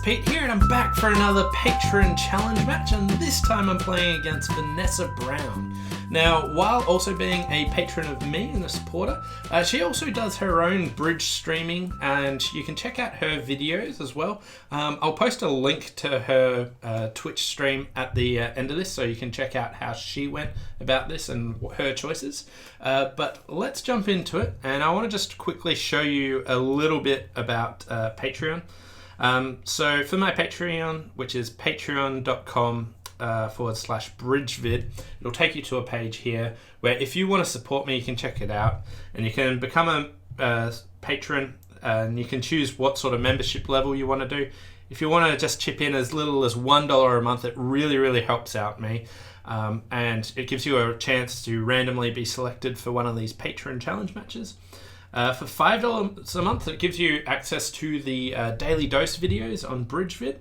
Pete here, and I'm back for another Patron challenge match, and this time I'm playing against Vanessa Brown. Now, while also being a patron of me and a supporter, she also does her own bridge streaming, and you can check out her videos as well. I'll post a link to her Twitch stream at the end of this, so you can check out how she went about this and her choices. But let's jump into it, and I want to just quickly show you a little bit about Patreon. So for my Patreon, which is patreon.com/bridgevid, it'll take you to a page here where if you want to support me, you can check it out, and you can become a patron, and you can choose what sort of membership level you want to do. If you want to just chip in as little as $1 a month, it really helps out me. And it gives you a chance to randomly be selected for one of these Patron challenge matches. For $5 a month, it gives you access to the Daily Dose videos on BridgeVid,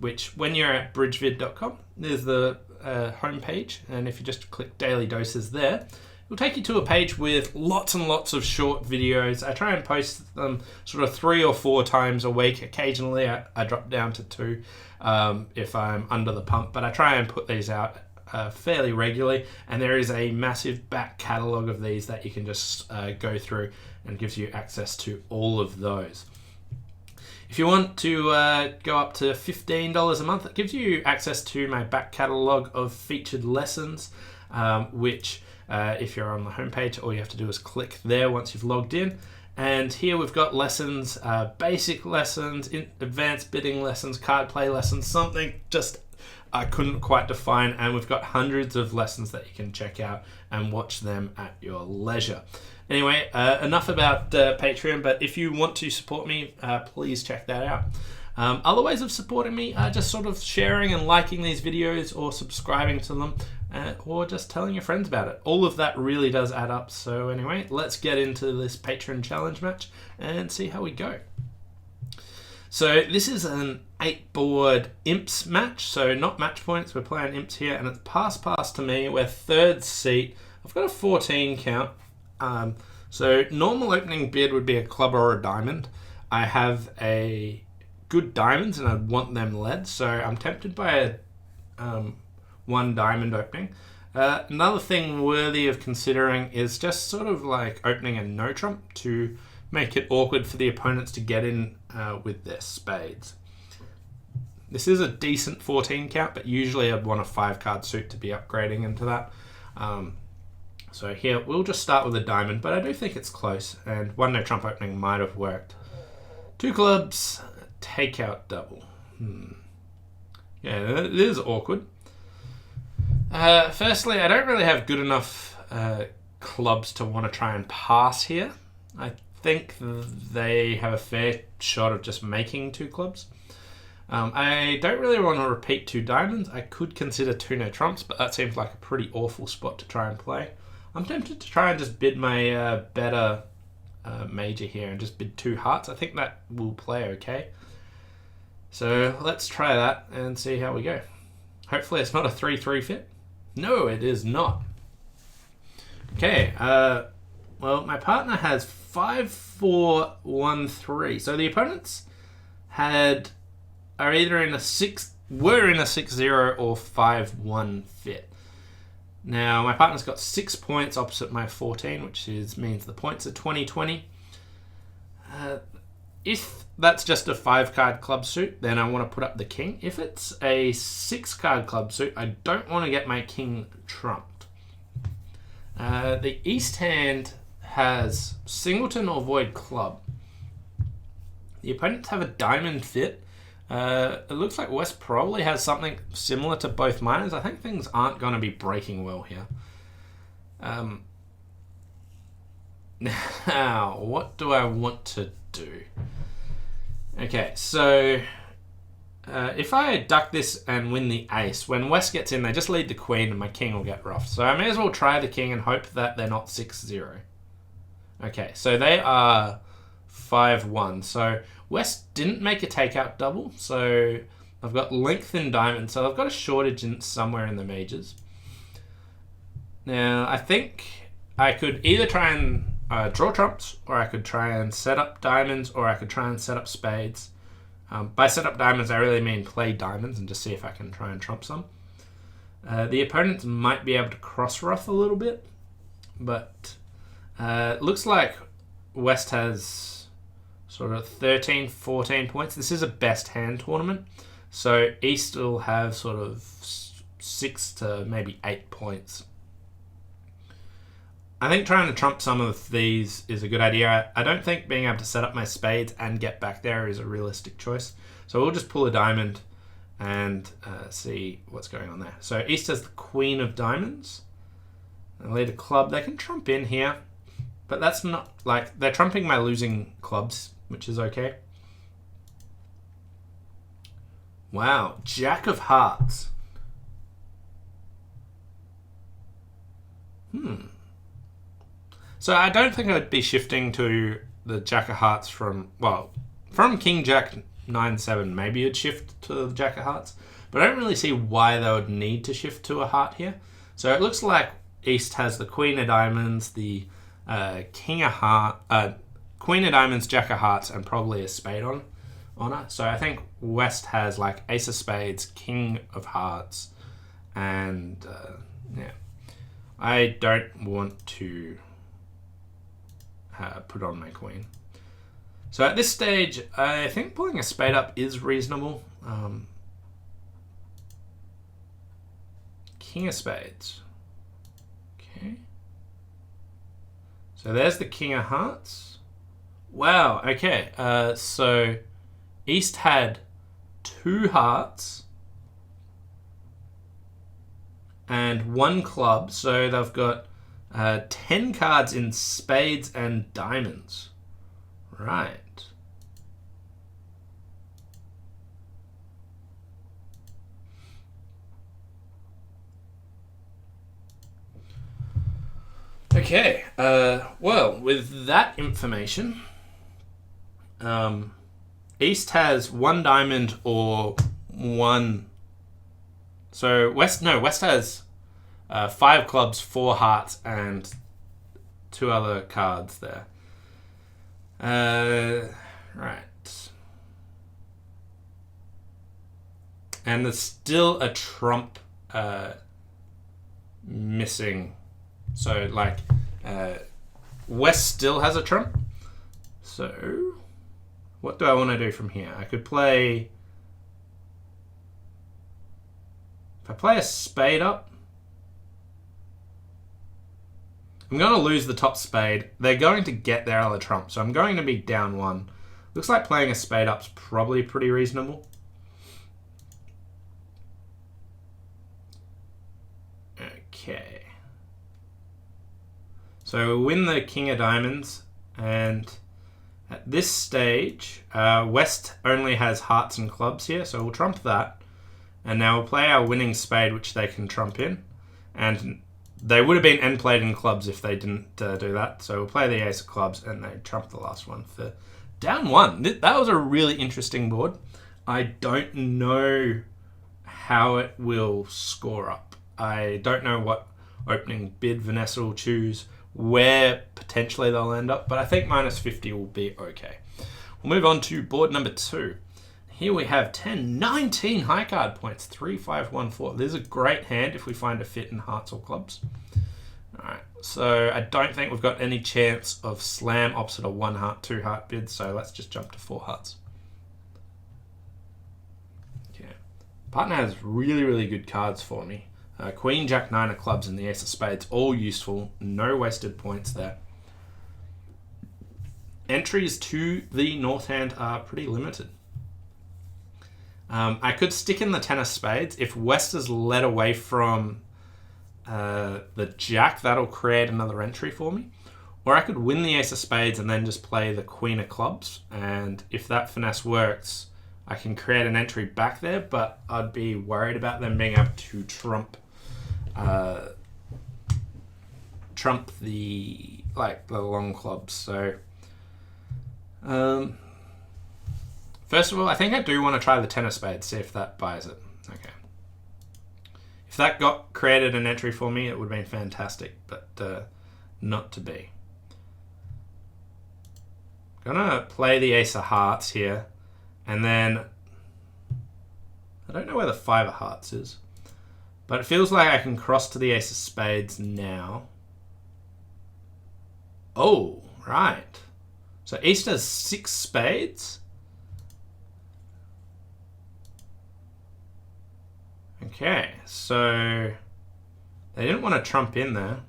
which when you're at bridgevid.com, there's the homepage, and if you just click Daily Doses there, it'll take you to a page with lots and lots of short videos. I try and post them sort of 3 or 4 times a week. Occasionally I drop down to 2 if I'm under the pump, but I try and put these out fairly regularly, and there is a massive back catalogue of these that you can just go through, and gives you access to all of those. If you want to go up to $15 a month, it gives you access to my back catalogue of featured lessons, which if you're on the homepage, all you have to do is click there once you've logged in. And here we've got lessons, basic lessons, advanced bidding lessons, card play lessons, something just I couldn't quite define, and we've got hundreds of lessons that you can check out and watch them at your leisure. Anyway, enough about Patreon, but if you want to support me, please check that out. Other ways of supporting me are just sort of sharing and liking these videos, or subscribing to them, or just telling your friends about it. All of that really does add up. So anyway, let's get into this Patron challenge match and see how we go. So this is an 8-board imps match, so not match points, we're playing imps here, and it's pass to me. We're third seat. I've got a 14 count. So normal opening bid would be a club or a diamond. I have a good diamonds and I'd want them led, so I'm tempted by a 1 diamond opening. Another thing worthy of considering is just sort of like opening a no trump to make it awkward for the opponents to get in with their spades. This is a decent 14 count, but usually I'd want a 5-card suit to be upgrading into that. So here we'll just start with a diamond, but I do think it's close, and 1 no trump opening might have worked. 2 clubs, takeout double. Yeah, it is awkward. Firstly, I don't really have good enough clubs to want to try and pass here. I think they have a fair shot of just making 2 clubs. I don't really want to repeat 2 diamonds. I could consider 2 no trumps, but that seems like a pretty awful spot to try and play. I'm tempted to try and just bid my better major here and just bid 2 hearts. I think that will play okay. So let's try that and see how we go. Hopefully it's not a 3-3 fit. No, it is not. Okay, well, my partner has 5-4-1-3. So the opponents were either in a 6-0 or 5-1 fit. Now my partner's got 6 points opposite my 14, which means the points are 20-20. If that's just a 5-card club suit, then I want to put up the king. If it's a 6-card club suit, I don't want to get my king trumped. The east hand has singleton or void club. The opponents have a diamond fit. It looks like West probably has something similar to both miners. I think things aren't going to be breaking well here. Now, what do I want to do? Okay, so if I duck this and win the ace, when West gets in, they just lead the queen and my king will get roughed. So I may as well try the king and hope that they're not 6-0. Okay, so they are 5-1. So West didn't make a takeout double, so I've got length in diamonds, so I've got a shortage somewhere in the majors. Now, I think I could either try and draw trumps, or I could try and set up diamonds, or I could try and set up spades. By set up diamonds, I really mean play diamonds and just see if I can try and trump some. The opponents might be able to cross-ruff a little bit, but looks like West has sort of 13, 14 points. This is a best hand tournament, so East will have sort of 6 to maybe 8 points. I think trying to trump some of these is a good idea. I don't think being able to set up my spades and get back there is a realistic choice. So we'll just pull a diamond and see what's going on there. So East has the Queen of Diamonds. They lead a club. They can trump in here, but that's not like they're trumping my losing clubs, which is okay. Wow, Jack of Hearts. So I don't think I'd be shifting to the Jack of Hearts from King Jack 9-7. Maybe you'd shift to the Jack of Hearts, but I don't really see why they would need to shift to a heart here. So it looks like East has the Queen of Diamonds, the King of Hearts, Queen of Diamonds, Jack of Hearts, and probably a spade on her. So I think West has like Ace of Spades, King of Hearts, and yeah. I don't want to put on my queen. So at this stage, I think pulling a spade up is reasonable. King of Spades. Okay. So there's the King of Hearts. Wow, okay. So East had 2 hearts and 1 club, so they've got 10 cards in spades and diamonds. Right. Okay, well, with that information, East has 1 diamond or 1... So West has 5 clubs, 4 hearts, and 2 other cards there. Right. And there's still a trump missing. So, like, West still has a trump. So, what do I want to do from here? I could play... If I play a spade up, I'm going to lose the top spade. They're going to get their other trump, so I'm going to be down 1. Looks like playing a spade up's probably pretty reasonable. Okay. So we win the King of Diamonds, and at this stage, West only has hearts and clubs here, so we'll trump that. And now we'll play our winning spade, which they can trump in. And they would have been end played in clubs if they didn't do that. So we'll play the ace of clubs, and they trump the last one for down 1. That was a really interesting board. I don't know how it will score up. I don't know what opening bid Vanessa will choose, where potentially they'll end up, but I think minus 50 will be okay. We'll move on to board number 2. Here we have 19 high card points, 3, 5, 1, 4. This is a great hand if we find a fit in hearts or clubs. Alright, so I don't think we've got any chance of slam opposite a 1 heart, 2 heart bid, so let's just jump to 4 hearts. Okay. Partner has really, really good cards for me. Queen, Jack, 9 of clubs, and the ace of spades, all useful. No wasted points there. Entries to the north hand are pretty limited. I could stick in the 10 of spades. If West is led away from the Jack, that'll create another entry for me. Or I could win the ace of spades and then just play the Queen of clubs. And if that finesse works, I can create an entry back there, but I'd be worried about them being able to trump the long clubs. So first of all, I think I do want to try the 10 of spades, see if that buys it. Okay. If that got created an entry for me, it would have been fantastic, but not to be. I'm gonna play the ace of hearts here And then I don't know where the 5 of hearts is, but it feels like I can cross to the ace of spades now. Oh, right. So East has 6 spades. Okay, so they didn't want to trump in there.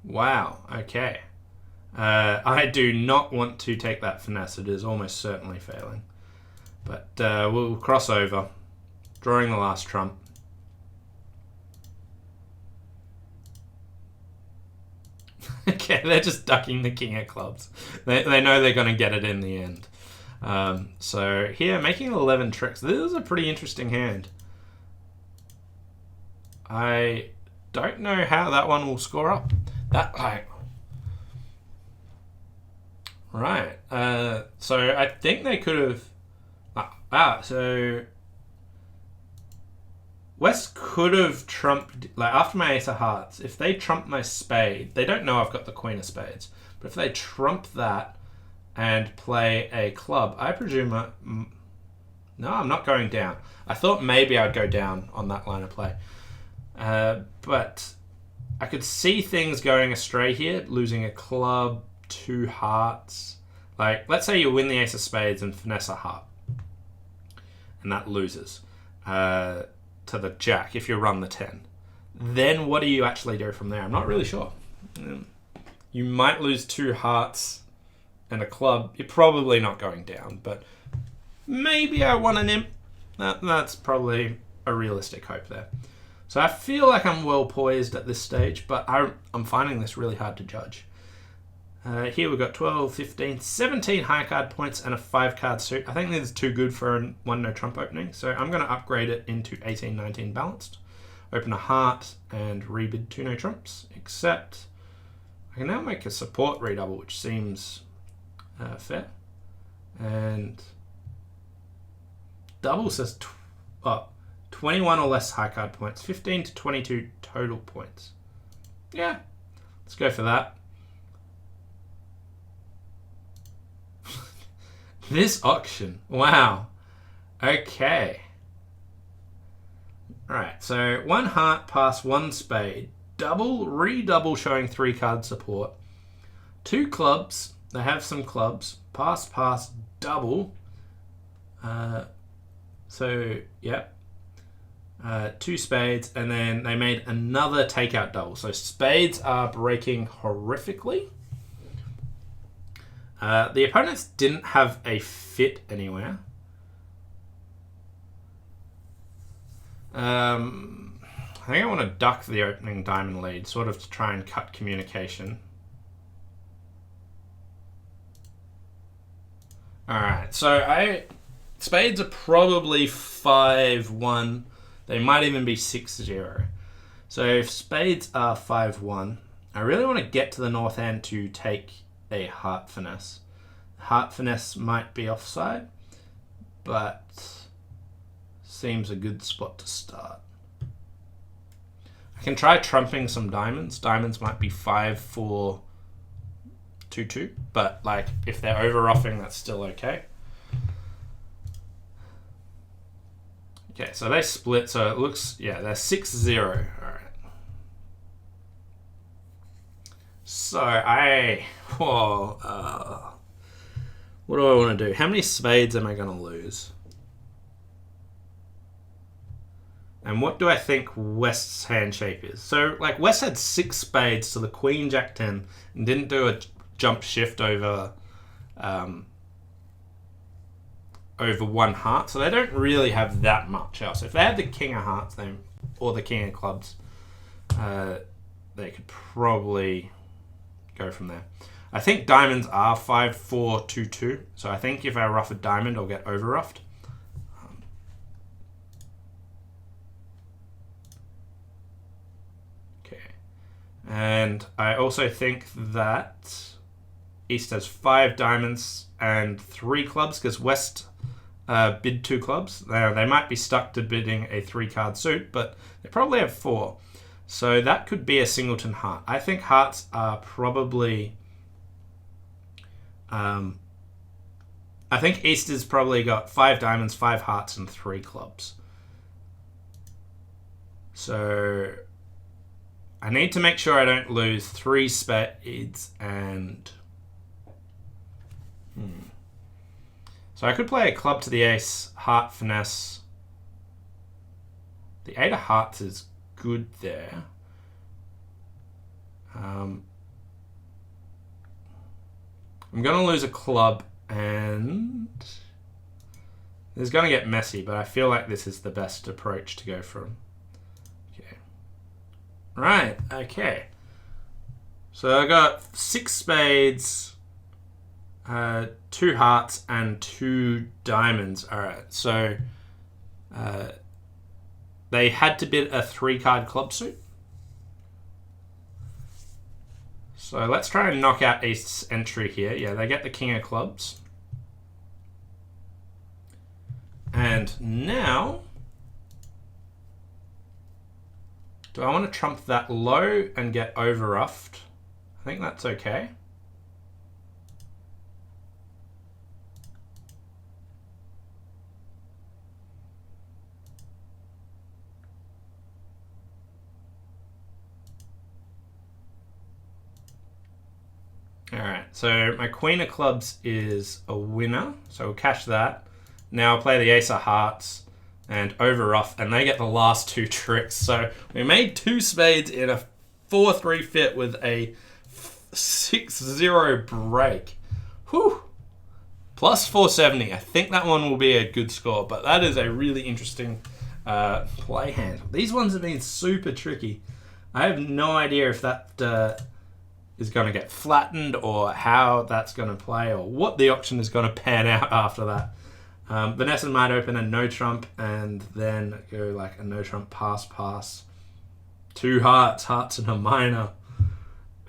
Wow, okay. I do not want to take that finesse. It is almost certainly failing. But we'll cross over, drawing the last trump. Okay, they're just ducking the king of clubs. They know they're going to get it in the end. So here, making 11 tricks. This is a pretty interesting hand. I don't know how that one will score up. Right. So I think they could have... so... West could have trumped, like after my ace of hearts, if they trump my spade, they don't know I've got the queen of spades, but if they trump that and play a club, I presume, no, I'm not going down. I thought maybe I'd go down on that line of play. But I could see things going astray here, losing a club, 2 hearts. Like, let's say you win the ace of spades and finesse a heart, and that loses. To the jack if you run the 10. Then what do you actually do from there? I'm not really sure. You might lose 2 hearts and a club. You're probably not going down, but maybe I want an imp. That's probably a realistic hope there. So I feel like I'm well poised at this stage, but I'm finding this really hard to judge. Here we've got 12, 15, 17 high card points and a 5 card suit. I think this is too good for a 1 no trump opening, so I'm going to upgrade it into 18, 19 balanced. Open a heart and rebid 2 no trumps, except I can now make a support redouble, which seems fair. And double says 21 or less high card points, 15 to 22 total points. Yeah, let's go for that. This auction. Wow. Okay. Alright, so 1 heart pass 1 spade. Double, redouble showing 3 card support. 2 clubs. They have some clubs. Pass, pass, double. So, yep. 2 spades, and then they made another takeout double. So spades are breaking horrifically. The opponents didn't have a fit anywhere. I think I want to duck the opening diamond lead, sort of to try and cut communication. Alright, so spades are probably 5-1. They might even be 6-0. So if spades are 5-1, I really want to get to the north end to take a heart finesse. Heart finesse might be offside, but seems a good spot to start. I can try trumping some diamonds. Diamonds might be 5-4, 2-2, but like if they're over-offing, that's still okay. Okay, so they split, so it looks, yeah, they're 6-0. All right. So what do I want to do? How many spades am I going to lose? And what do I think West's hand shape is? So, like, West had 6 spades to the Queen, Jack 10, and didn't do a jump shift over 1 heart. So they don't really have that much else. If they had the King of Hearts, or the King of Clubs, they could probably go from there. I think diamonds are 5-4, 2-2. So I think if I rough a diamond, I'll get over roughed. Okay. And I also think that East has 5 diamonds and 3 clubs because West bid 2 clubs. They might be stuck to bidding a 3 card suit, but they probably have 4. So that could be a singleton heart. I think hearts are probably... I think Easter's probably got 5 diamonds, 5 hearts, and 3 clubs. So I need to make sure I don't lose 3 spades and... So I could play a club to the ace, heart, finesse. The 8 of hearts is good there. I'm going to lose a club and it's going to get messy, but I feel like this is the best approach to go from. Okay. Right, okay. So I got 6 spades, 2 hearts, and 2 diamonds. Alright, so they had to bid a 3-card club suit. So let's try and knock out East's entry here. Yeah, they get the king of clubs. And now, do I want to trump that low and get overruffed? I think that's okay. Alright, so my queen of clubs is a winner, so we'll cash that. Now I'll play the ace of hearts and overruff, and they get the last 2 tricks. So we made 2 spades in a 4-3 fit with a 6-0 break. Whew! Plus 470. I think that one will be a good score, but that is a really interesting play hand. These ones have been super tricky. I have no idea if that... is going to get flattened or how that's going to play or what the auction is going to pan out after that. Vanessa might open a no trump and then go like a no trump pass. 2 hearts and a minor.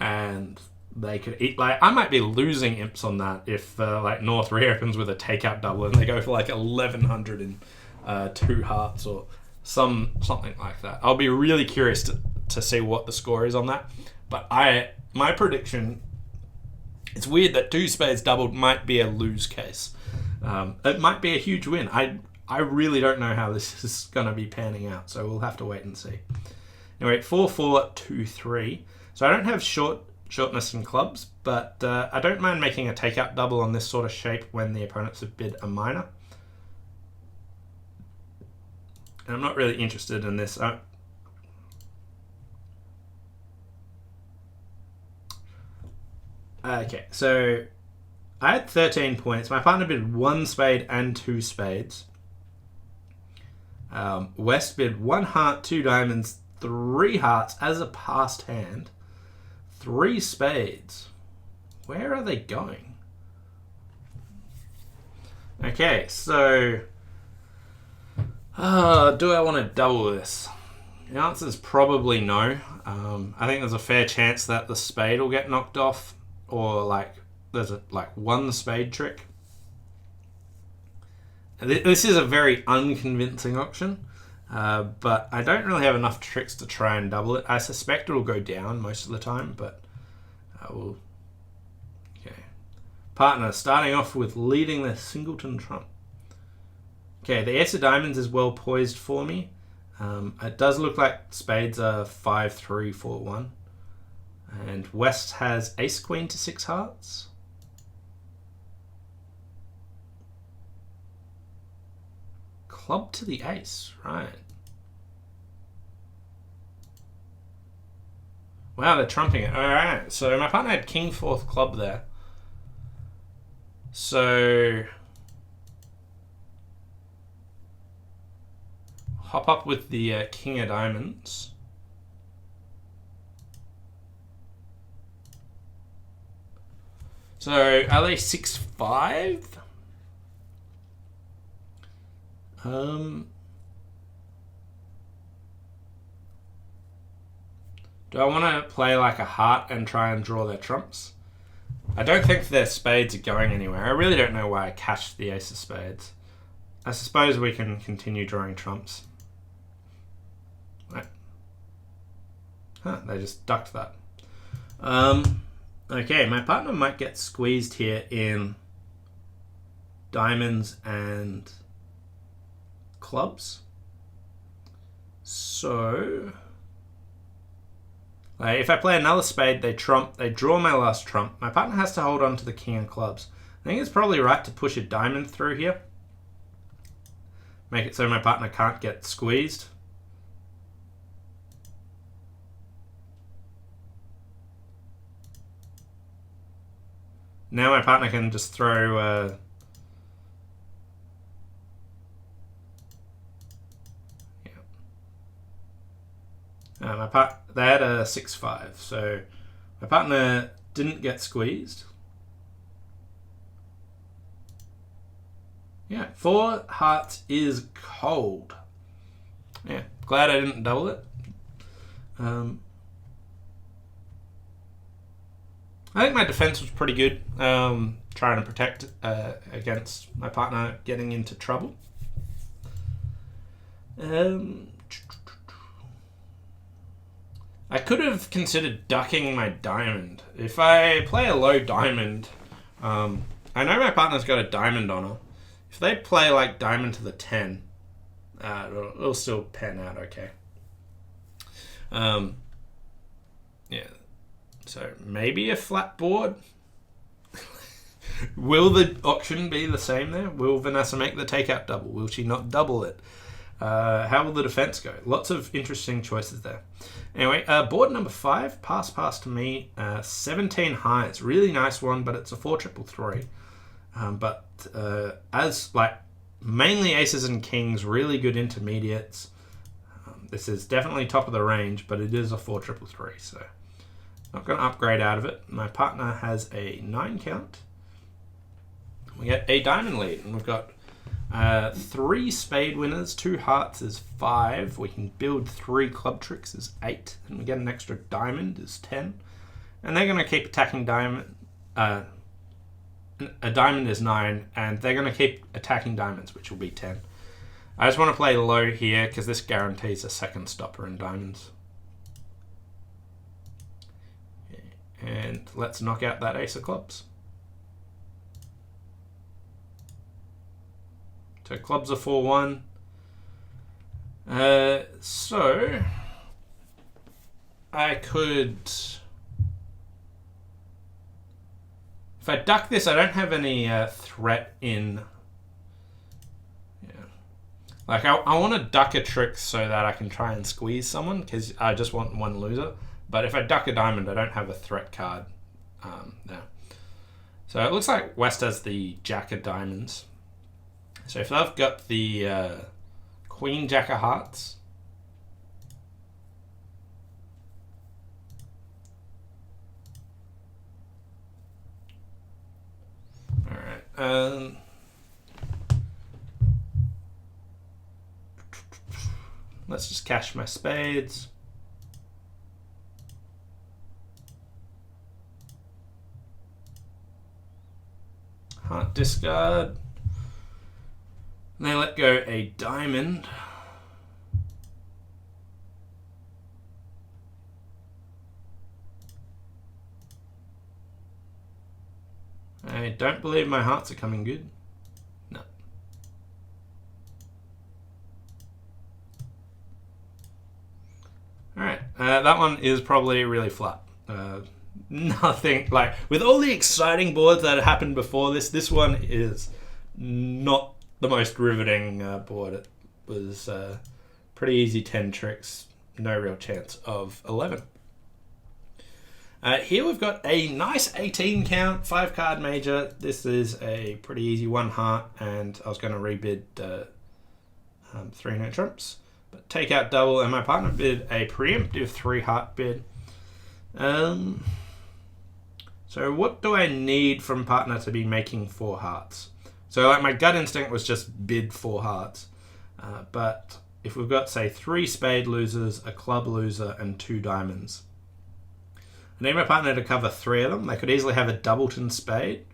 And they could eat like... I might be losing imps on that if like North reopens with a takeout double and they go for like 1100 in 2 hearts or something like that. I'll be really curious to see what the score is on that. But my prediction, it's weird that 2 spades doubled might be a lose case. It might be a huge win. I really don't know how this is going to be panning out, so we'll have to wait and see. Anyway, 4-4, 2-3. So I don't have shortness in clubs, but I don't mind making a takeout double on this sort of shape when the opponents have bid a minor. And I'm not really interested in this. Okay, so I had 13 points. My partner bid 1 spade and 2 spades. West bid 1 heart, 2 diamonds, 3 hearts as a passed hand. 3 spades. Where are they going? Okay, so... do I want to double this? The answer is probably no. I think there's a fair chance that the spade will get knocked off. Or like there's a one spade trick. This is a very unconvincing auction, but I don't really have enough tricks to try and double it. I suspect it'll go down most of the time, but I will. Okay, partner starting off with leading the singleton trump. Okay, the ace of diamonds is well poised for me. It does look like spades are 5-3, 4-1. And West has ace queen to 6 hearts. Club to the ace, right. Wow, they're trumping it. Alright, so my partner had king 4th club there. So... hop up with the king of diamonds. So, are they 6-5? Do I want to play like a heart and try and draw their trumps? I don't think their spades are going anywhere. I really don't know why I cashed the ace of spades. I suppose we can continue drawing trumps. Right. Huh, they just ducked that. Okay, my partner might get squeezed here in diamonds and clubs. So, like, if I play another spade, they trump. They draw my last trump. My partner has to hold on to the king and clubs. I think it's probably right to push a diamond through here. Make it so my partner can't get squeezed. Now my partner can just throw they had a 6-5, so my partner didn't get squeezed. Yeah, 4 hearts is cold. Yeah, glad I didn't double it. I think my defense was pretty good, trying to protect against my partner getting into trouble. I could have considered ducking my diamond. If I play a low diamond, I know my partner's got a diamond on her. If they play like diamond to the 10, it'll still pan out okay. Yeah. So maybe a flat board. Will the auction be the same there? Will Vanessa make the takeout double? Will she not double it? How will the defense go? Lots of interesting choices there. Anyway, board number 5, pass to me. 17 highs, really nice one, but it's a 4-3-3. But as like mainly aces and kings, really good intermediates. This is definitely top of the range, but it is a 4-3-3, so not going to upgrade out of it. My partner has a 9 count. We get a diamond lead, and we've got 3 spade winners, 2 hearts is 5. We can build 3 club tricks is 8, and we get an extra diamond is 10. And they're going to keep attacking diamond. A diamond is 9, and they're going to keep attacking diamonds, which will be 10. I just want to play low here because this guarantees a second stopper in diamonds. And let's knock out that ace of clubs. So clubs are 4-1. So I could, if I duck this, I don't have any threat in. Yeah, like I want to duck a trick so that I can try and squeeze someone because I just want one loser. But if I duck a diamond, I don't have a threat card there. So it looks like West has the jack of diamonds. So if I've got the queen jack of hearts, all right. Let's just cash my spades. Heart discard. And then let go a diamond. I don't believe my hearts are coming good. No. Alright, that one is probably really flat. Nothing, like, with all the exciting boards that happened before this one is not the most riveting board. It was pretty easy 10 tricks, no real chance of 11. Here we've got a nice 18 count, 5 card major. This is a pretty easy 1 heart, and I was going to rebid 3 no trumps, but take out double, and my partner bid a preemptive 3 heart bid. So what do I need from partner to be making 4 hearts? So like my gut instinct was just bid 4 hearts. But if we've got, say, 3 spade losers, a club loser, and 2 diamonds, I need my partner to cover 3 of them. They could easily have a doubleton spade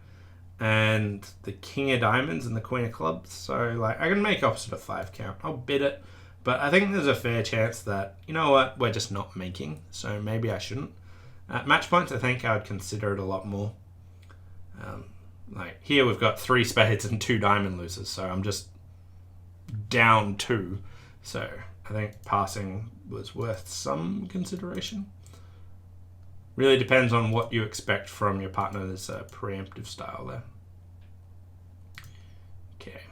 and the king of diamonds and the queen of clubs. So like I can make opposite a 5 count. I'll bid it. But I think there's a fair chance that, you know what, we're just not making, so maybe I shouldn't. At match points, I think I would consider it a lot more. Like here we've got 3 spades and 2 diamond losers, so I'm just down 2. So I think passing was worth some consideration. Really depends on what you expect from your partner's preemptive style there. Okay.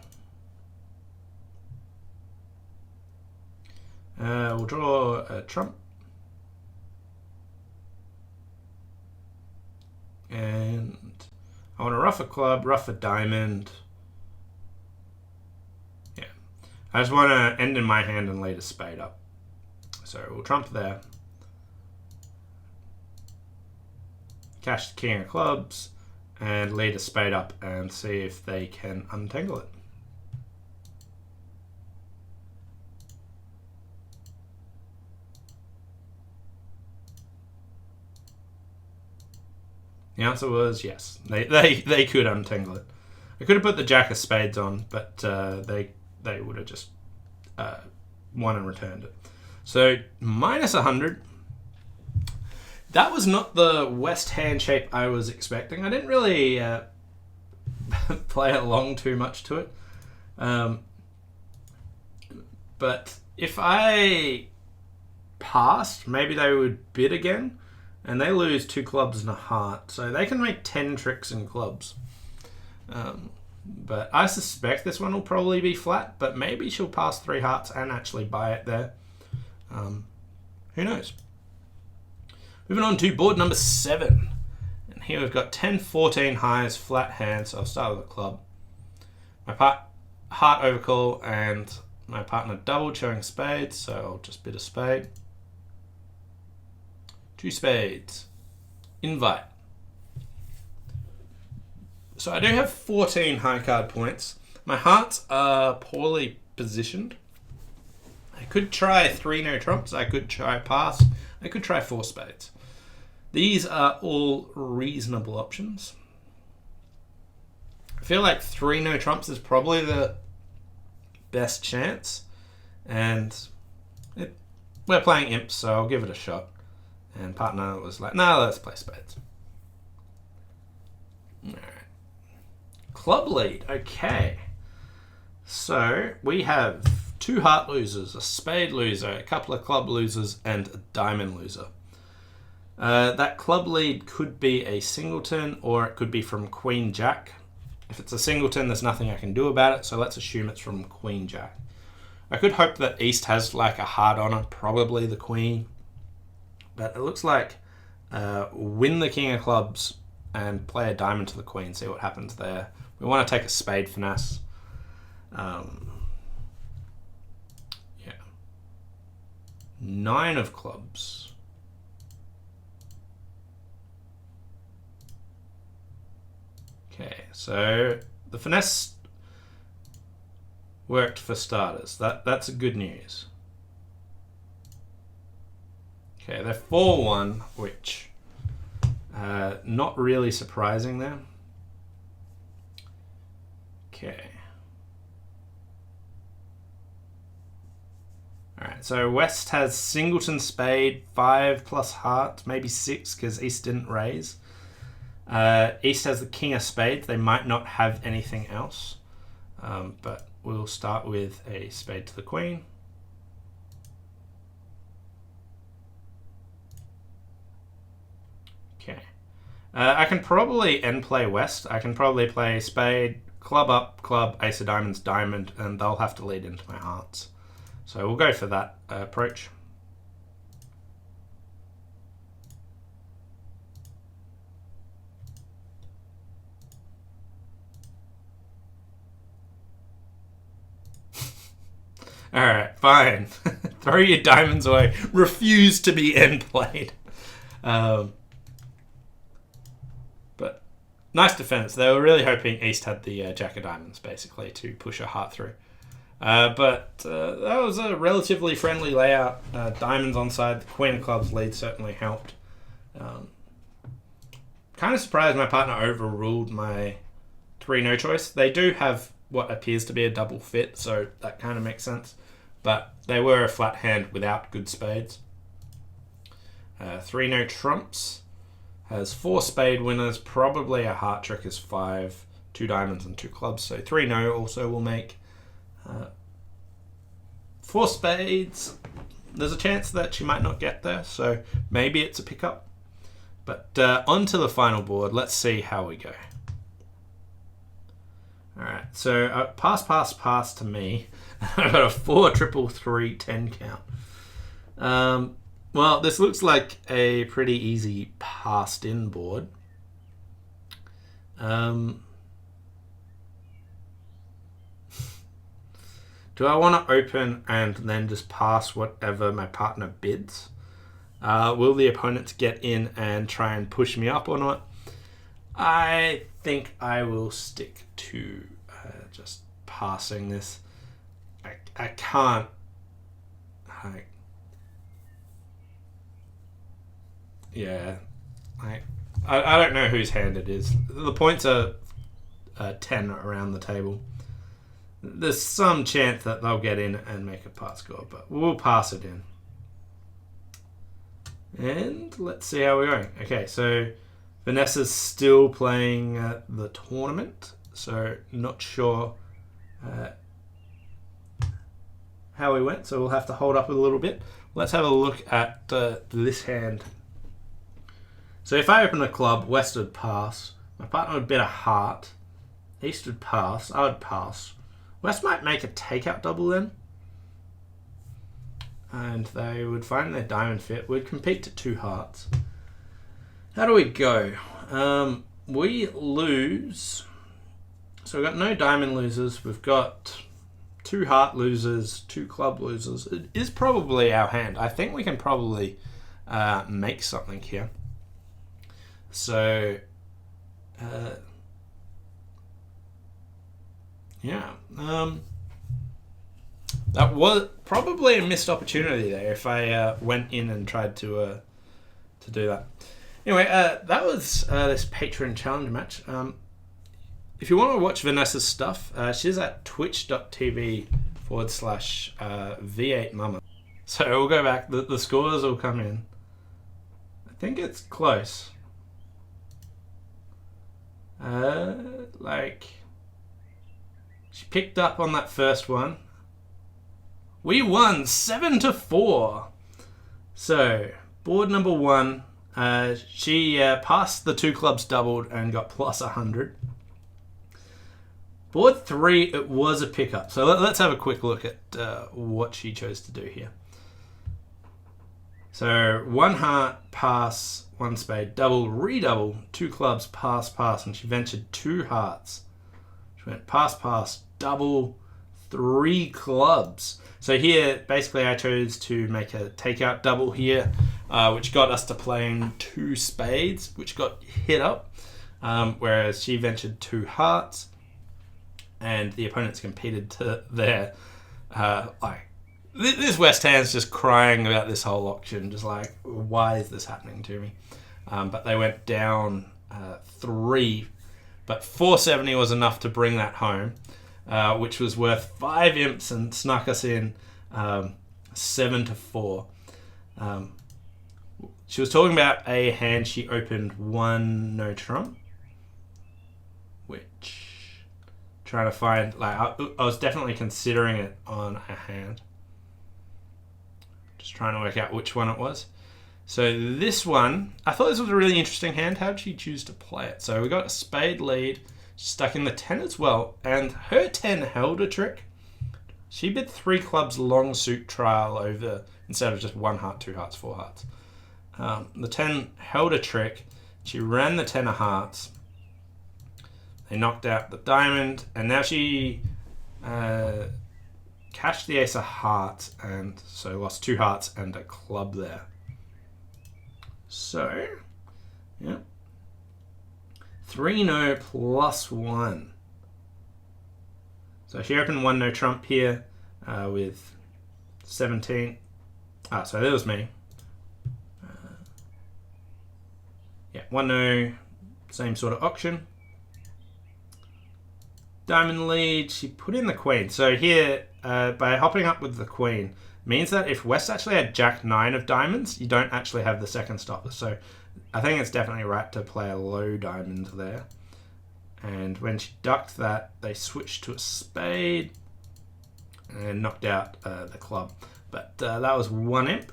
We'll draw a trump. And I want to ruff a club, ruff a diamond. Yeah. I just want to end in my hand and lead a spade up. So we'll trump there. Cash the king of clubs and lead a spade up and see if they can untangle it. The answer was yes. They could untangle it. I could have put the jack of spades on, but they would have just won and returned it. So minus 100. That was not the West hand shape I was expecting. I didn't really play along too much to it. But if I passed, maybe they would bid again. And they lose 2 clubs and a heart. So they can make 10 tricks in clubs. But I suspect this one will probably be flat. But maybe she'll pass 3 hearts and actually buy it there. Who knows? Moving on to board number 7. And here we've got 10, 14 highs, flat hands. So I'll start with a club. My heart overcall and my partner doubled, showing spades. So I'll just bid a spade. 2 spades. Invite. So I do have 14 high card points. My hearts are poorly positioned. I could try 3 no trumps. I could try pass. I could try 4 spades. These are all reasonable options. I feel like 3 no trumps is probably the best chance. And we're playing imps, so I'll give it a shot. And partner was like, no, let's play spades. Alright. Club lead. Okay. So we have 2 heart losers, a spade loser, a couple of club losers, and a diamond loser. That club lead could be a singleton or it could be from Queen Jack. If it's a singleton, there's nothing I can do about it, so let's assume it's from Queen Jack. I could hope that East has like a heart on it, probably the Queen. But it looks like win the king of clubs and play a diamond to the queen, see what happens there. We want to take a spade finesse. Yeah. 9 of clubs. Okay, so the finesse worked for starters. That's good news. Okay, they're 4-1, which not really surprising there. Okay. Alright, so West has singleton spade, 5 plus heart, maybe 6 because East didn't raise. East has the king of spades. They might not have anything else, but we'll start with a spade to the queen. Okay. I can probably end play West. I can probably play spade, club up, club, ace of diamonds, diamond, and they'll have to lead into my hearts. So we'll go for that approach. Alright, fine. Throw your diamonds away. Refuse to be end played. But nice defense. They were really hoping East had the jack of diamonds, basically, to push a heart through. But that was a relatively friendly layout. Diamonds on side. The queen of clubs lead certainly helped. Kind of surprised my partner overruled my 3 no choice. They do have what appears to be a double fit, so that kind of makes sense. but they were a flat hand without good spades. 3 no trumps. Has 4 spade winners, probably a heart trick is 5, 2 diamonds and 2 clubs. So 3 no also will make 4 spades. There's a chance that she might not get there, so maybe it's a pickup. But on to the final board. Let's see how we go. Alright, so pass, pass, pass to me. I've got a 4 triple 3 10 count. Well, this looks like a pretty easy passed in board. Do I want to open and then just pass whatever my partner bids? Will the opponents get in and try and push me up or not? I think I will stick to just passing this. I can't. Yeah, I don't know whose hand it is. The points are 10 around the table. There's some chance that they'll get in and make a part score, but we'll pass it in. And let's see how we're going. Okay, so Vanessa's still playing the tournament, so not sure how we went, so we'll have to hold up a little bit. Let's have a look at this hand. So if I open a club, West would pass. My partner would bet a heart. East would pass. I would pass. West might make a takeout double then. And they would find their diamond fit. We'd compete to 2 hearts. How do we go? We lose. So we've got no diamond losers. We've got 2 heart losers, 2 club losers. It is probably our hand. I think we can probably make something here. So, yeah. That was probably a missed opportunity there if I went in and tried to do that. Anyway, that was this Patreon challenge match. If you want to watch Vanessa's stuff, she's at twitch.tv/V8mama. So we'll go back. The scores will come in. I think it's close. She picked up on that first one. We won 7-4. So board number 1, she passed the 2 clubs doubled and got plus 100. Board 3, it was a pickup. So let's have a quick look at what she chose to do here. So 1 heart, pass, 1 spade, double, redouble, 2 clubs, pass, pass, and she ventured 2 hearts. She went pass, pass, double, 3 clubs. So here, basically, I chose to make a takeout double here, which got us to playing 2 spades, which got hit up, whereas she ventured 2 hearts, and the opponents competed to their, this West hand's just crying about this whole auction, just like, why is this happening to me? But they went down 3, but 470 was enough to bring that home, which was worth 5 imps and snuck us in 7-4. She was talking about a hand she opened 1 no trump, which trying to find, I was definitely considering it on a hand. Just trying to work out which one it was. So this one, I thought this was a really interesting hand. How did she choose to play it? So we got a spade lead, stuck in the 10 as well, and her 10 held a trick. She bid 3 clubs long suit trial over, instead of just 1 heart, 2 hearts, 4 hearts. The 10 held a trick. She ran the 10 of hearts. They knocked out the diamond, and now she cashed the ace of hearts, and so lost 2 hearts and a club there. So, yeah. 3 no plus 1. So she opened 1 no trump here with 17. So that was me. Yeah, 1 no, same sort of auction. diamond lead. She put in the queen. So here, by hopping up with the queen, means that if West actually had Jack 9 of diamonds, you don't actually have the second stopper. So I think it's definitely right to play a low diamond there. And when she ducked that, they switched to a spade and knocked out the club. But that was one imp.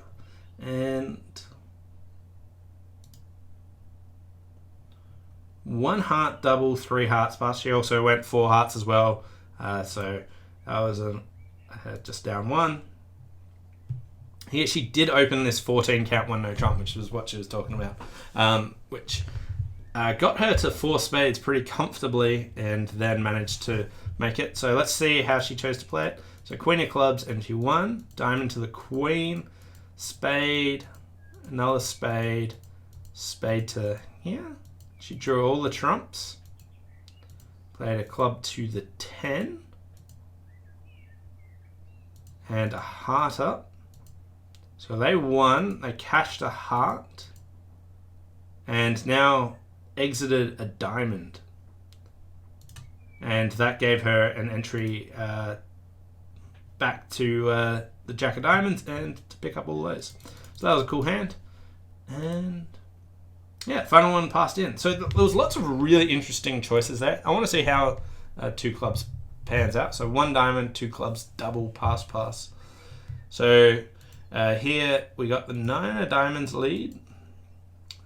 And one heart double, 3 hearts pass. She also went 4 hearts as well. So that was just down 1. Here she did open this 14 count 1 no trump, which was what she was talking about, which got her to 4 spades pretty comfortably and then managed to make it. So let's see how she chose to play it. So queen of clubs and she won. Diamond to the queen, spade, another spade, spade to here. She drew all the trumps. Played a club to the 10 and a heart up. So they won, they cashed a heart, and now exited a diamond. And that gave her an entry back to the Jack of Diamonds and to pick up all those. So that was a cool hand. And yeah, final one passed in. So there was lots of really interesting choices there. I want to see how 2 clubs pans out. So 1 diamond, 2 clubs, double, pass. So here we got the 9 of diamonds lead.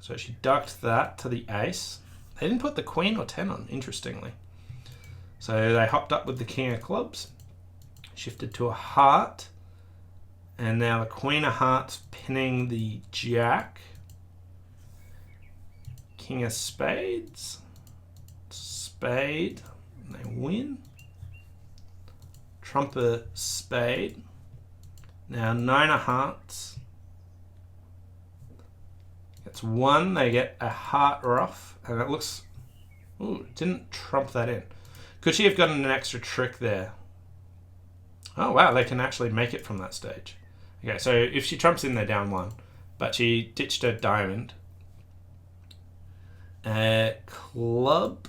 So she ducked that to the ace. They didn't put the queen or 10 on, interestingly. So they hopped up with the king of clubs, shifted to a heart, and now the queen of hearts pinning the jack. King of spades, spade, and they win. Trump of spade. Now 9 of hearts. It's 1. They get a heart rough, and it looks. Ooh, didn't trump that in. Could she have gotten an extra trick there? Oh wow, they can actually make it from that stage. Okay, so if she trumps in, they're down 1, but she ditched her diamond. Club.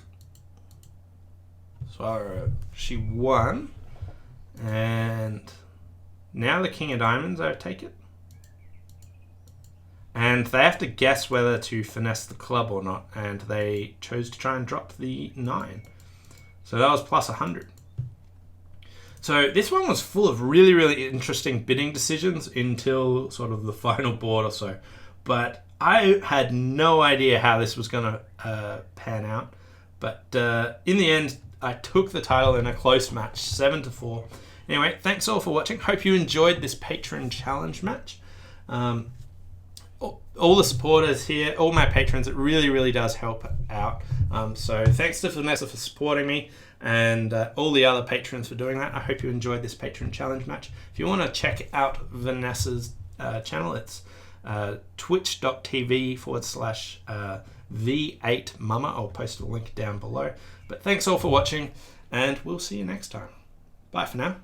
So she won, and now the king of diamonds, I take it. And they have to guess whether to finesse the club or not, and they chose to try and drop the 9. So that was plus 100. So this one was full of really, really interesting bidding decisions until sort of the final board or so. But I had no idea how this was going to pan out. But in the end, I took the title in a close match, 7-4. Anyway, thanks all for watching. Hope you enjoyed this patron challenge match. All the supporters here, all my patrons, it really, really does help out. So thanks to Vanessa for supporting me, and all the other patrons for doing that. I hope you enjoyed this patron challenge match. If you want to check out Vanessa's channel, it's twitch.tv/V8Mama. I'll post a link down below. But thanks all for watching, and we'll see you next time. Bye for now.